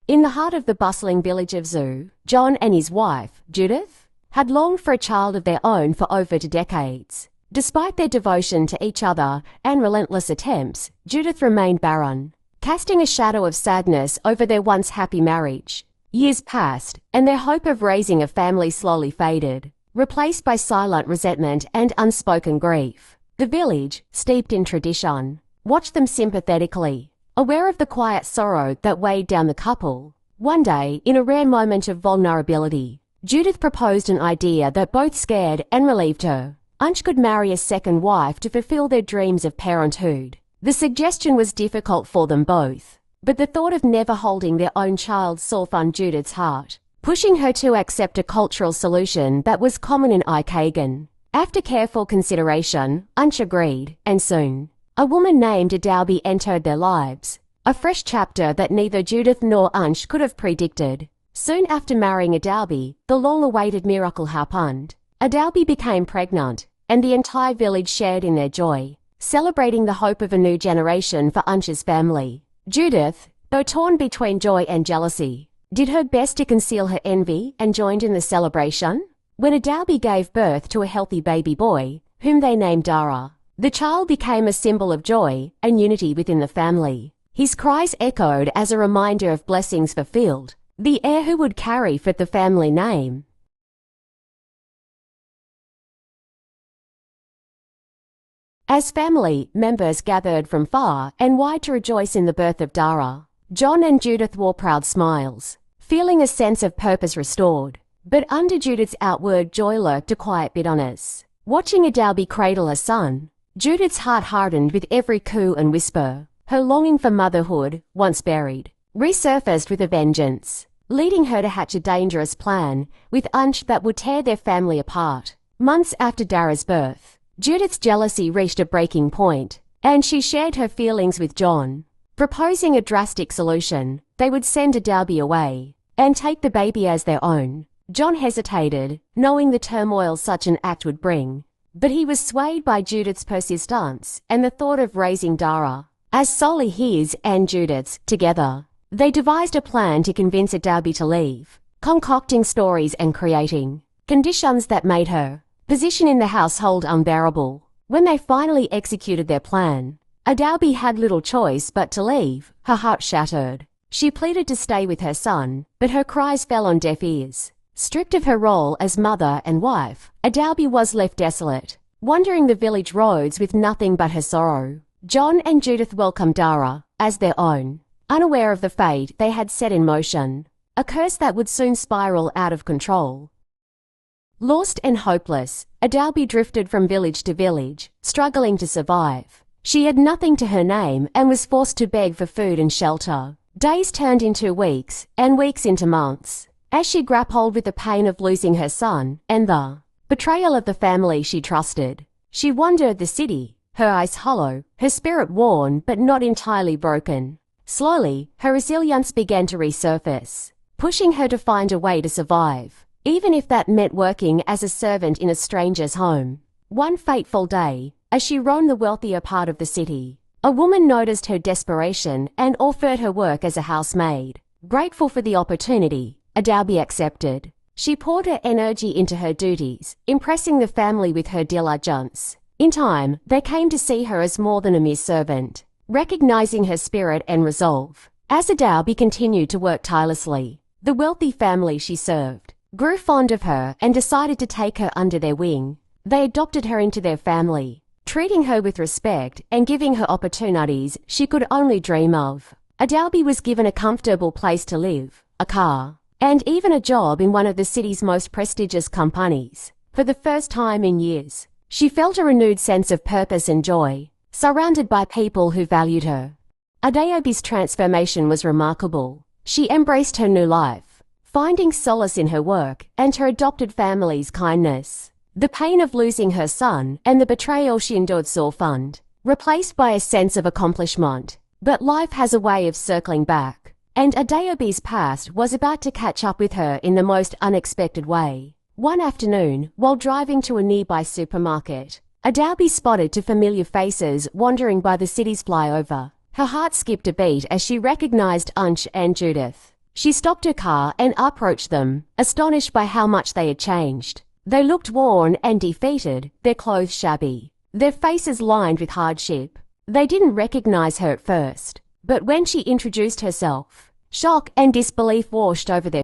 In the heart of the bustling village of Zoo, John and his wife, Judith, had longed for a child of their own for over 2 decades. Despite their devotion to each other and relentless attempts, Judith remained barren, casting a shadow of sadness over their once happy marriage. Years passed, and their hope of raising a family slowly faded, replaced by silent resentment and unspoken grief. The village, steeped in tradition, watched them sympathetically, aware of the quiet sorrow that weighed down the couple. One day, in a rare moment of vulnerability, Judith proposed an idea that both scared and relieved her. Ansh could marry a second wife to fulfill their dreams of parenthood. The suggestion was difficult for them both, but the thought of never holding their own child softened Judith's heart, pushing her to accept a cultural solution that was common in Ikagan. After careful consideration, Ansh agreed, and soon, a woman named Adaobi entered their lives, a fresh chapter that neither Judith nor Ansh could have predicted. Soon after marrying Adaobi, the long-awaited miracle happened. Adaobi became pregnant, and the entire village shared in their joy, celebrating the hope of a new generation for Ansh's family. Judith, though torn between joy and jealousy, did her best to conceal her envy and joined in the celebration. When Adaobi gave birth to a healthy baby boy, whom they named Dara, the child became a symbol of joy and unity within the family. His cries echoed as a reminder of blessings fulfilled, the heir who would carry forth the family name. As family members gathered from far and wide to rejoice in the birth of Dara, John and Judith wore proud smiles, feeling a sense of purpose restored. But under Judith's outward joy lurked a quiet bitterness. Watching Adaobi cradle her son, Judith's heart hardened with every coo and whisper. Her longing for motherhood, once buried, resurfaced with a vengeance, leading her to hatch a dangerous plan with Ansh that would tear their family apart. Months after Dara's birth, Judith's jealousy reached a breaking point, and she shared her feelings with John. Proposing a drastic solution, they would send Adaobi away and take the baby as their own. John hesitated, knowing the turmoil such an act would bring, but he was swayed by Judith's persistence and the thought of raising Dara as solely his and Judith's together. They devised a plan to convince Adaobi to leave, concocting stories and creating conditions that made her position in the household unbearable. When they finally executed their plan, Adaobi had little choice but to leave, her heart shattered. She pleaded to stay with her son, but her cries fell on deaf ears. Stripped of her role as mother and wife, Adaobi was left desolate, wandering the village roads with nothing but her sorrow. John and Judith welcomed Dara as their own, unaware of the fate they had set in motion, a curse that would soon spiral out of control. Lost and hopeless, Adaobi drifted from village to village, struggling to survive. She had nothing to her name and was forced to beg for food and shelter. Days turned into weeks, and weeks into months, as she grappled with the pain of losing her son and the betrayal of the family she trusted. She wandered the city, her eyes hollow, her spirit worn but not entirely broken. Slowly, her resilience began to resurface, pushing her to find a way to survive, even if that meant working as a servant in a stranger's home. One fateful day, as she roamed the wealthier part of the city, a woman noticed her desperation and offered her work as a housemaid. Grateful for the opportunity, Adaobi accepted. She poured her energy into her duties, impressing the family with her diligence. In time, they came to see her as more than a mere servant, recognizing her spirit and resolve. As Adaobi continued to work tirelessly, the wealthy family she served grew fond of her and decided to take her under their wing. They adopted her into their family, treating her with respect and giving her opportunities she could only dream of. Adaobi was given a comfortable place to live, a car, and even a job in one of the city's most prestigious companies. For the first time in years, she felt a renewed sense of purpose and joy, surrounded by people who valued her. Adaobi's transformation was remarkable. She embraced her new life, finding solace in her work and her adopted family's kindness. The pain of losing her son and the betrayal she endured softened, replaced by a sense of accomplishment. But life has a way of circling back, and Adaobi's past was about to catch up with her in the most unexpected way. One afternoon, while driving to a nearby supermarket, Adaobi spotted two familiar faces wandering by the city's flyover. Her heart skipped a beat as she recognized Ansh and Judith. She stopped her car and approached them, astonished by how much they had changed. They looked worn and defeated, their clothes shabby, their faces lined with hardship. They didn't recognize her at first, but when she introduced herself, shock and disbelief washed over their